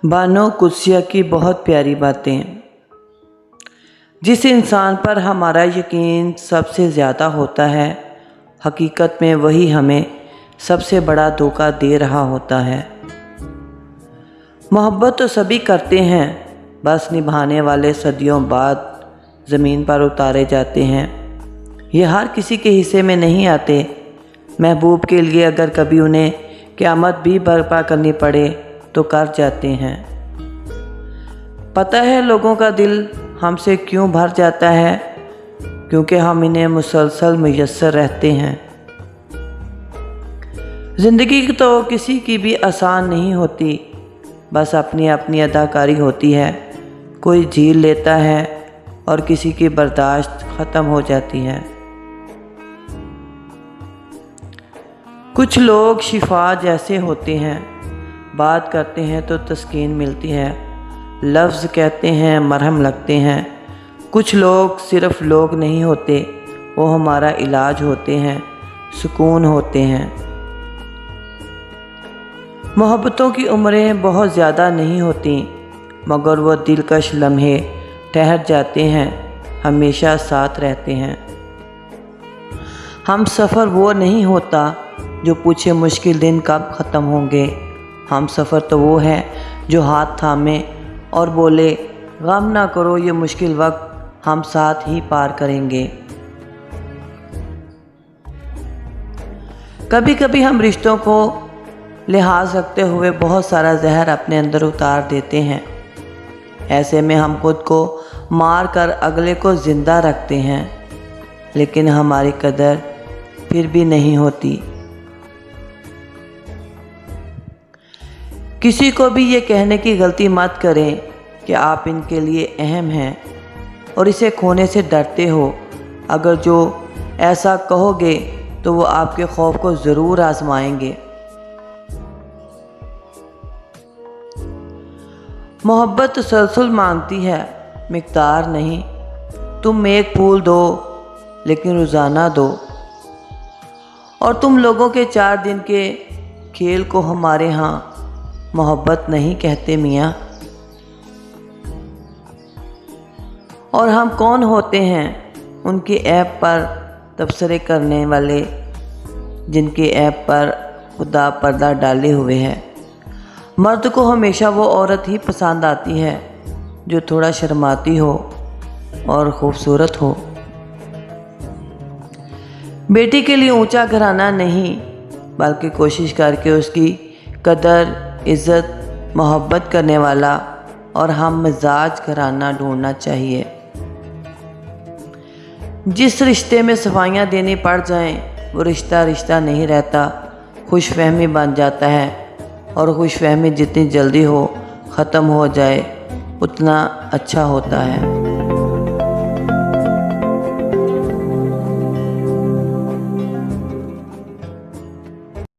बानो कुद्सिया की बहुत प्यारी बातें। जिस इंसान पर हमारा यकीन सबसे ज़्यादा होता है, हकीकत में वही हमें सबसे बड़ा धोखा दे रहा होता है। मोहब्बत तो सभी करते हैं, बस निभाने वाले सदियों बाद ज़मीन पर उतारे जाते हैं। ये हर किसी के हिस्से में नहीं आते। महबूब के लिए अगर कभी उन्हें क़यामत भी बर्पा करनी पड़े तो कर जाते हैं। पता है लोगों का दिल हमसे क्यों भर जाता है? क्योंकि हम इन्हें मुसलसल मुयस्सर रहते हैं। ज़िंदगी तो किसी की भी आसान नहीं होती, बस अपनी अपनी अदाकारी होती है। कोई झील लेता है और किसी की बर्दाश्त ख़त्म हो जाती है। कुछ लोग शिफा जैसे होते हैं, बात करते हैं तो तस्कीन मिलती है, लफ्ज़ कहते हैं मरहम लगते हैं। कुछ लोग सिर्फ़ लोग नहीं होते, वो हमारा इलाज होते हैं, सुकून होते हैं। मोहब्बतों की उम्रें बहुत ज़्यादा नहीं होती, मगर वो दिलकश लम्हे ठहर जाते हैं, हमेशा साथ रहते हैं। हम सफ़र वो नहीं होता जो पूछे मुश्किल दिन कब ख़त्म होंगे। हम सफ़र तो वो है जो हाथ थामे और बोले गम ना करो, ये मुश्किल वक्त हम साथ ही पार करेंगे। कभी कभी हम रिश्तों को लिहाज रखते हुए बहुत सारा जहर अपने अंदर उतार देते हैं। ऐसे में हम खुद को मार कर अगले को ज़िंदा रखते हैं, लेकिन हमारी कदर फिर भी नहीं होती। किसी को भी ये कहने की गलती मत करें कि आप इनके लिए अहम हैं और इसे खोने से डरते हो। अगर जो ऐसा कहोगे तो वो आपके खौफ को ज़रूर आजमाएंगे। मोहब्बत तसल्सल मांगती है, मिक़दार नहीं। तुम एक फूल दो लेकिन रोज़ाना दो। और तुम लोगों के 4 दिन के खेल को हमारे यहाँ मोहब्बत नहीं कहते मियाँ। और हम कौन होते हैं उनके ऐप पर तबसरे करने वाले, जिनके ऐप पर खुदा पर्दा डाले हुए है। मर्द को हमेशा वो औरत ही पसंद आती है जो थोड़ा शर्माती हो और खूबसूरत हो। बेटी के लिए ऊंचा घराना नहीं, बल्कि कोशिश करके उसकी कदर, इज़्ज़त, मोहब्बत करने वाला और हम मिजाज घराना ढूंढना चाहिए। जिस रिश्ते में सफाइयाँ देनी पड़ जाएं, वो रिश्ता रिश्ता नहीं रहता, खुशफहमी बन जाता है। और खुशफहमी जितनी जल्दी हो ख़त्म हो जाए उतना अच्छा होता है।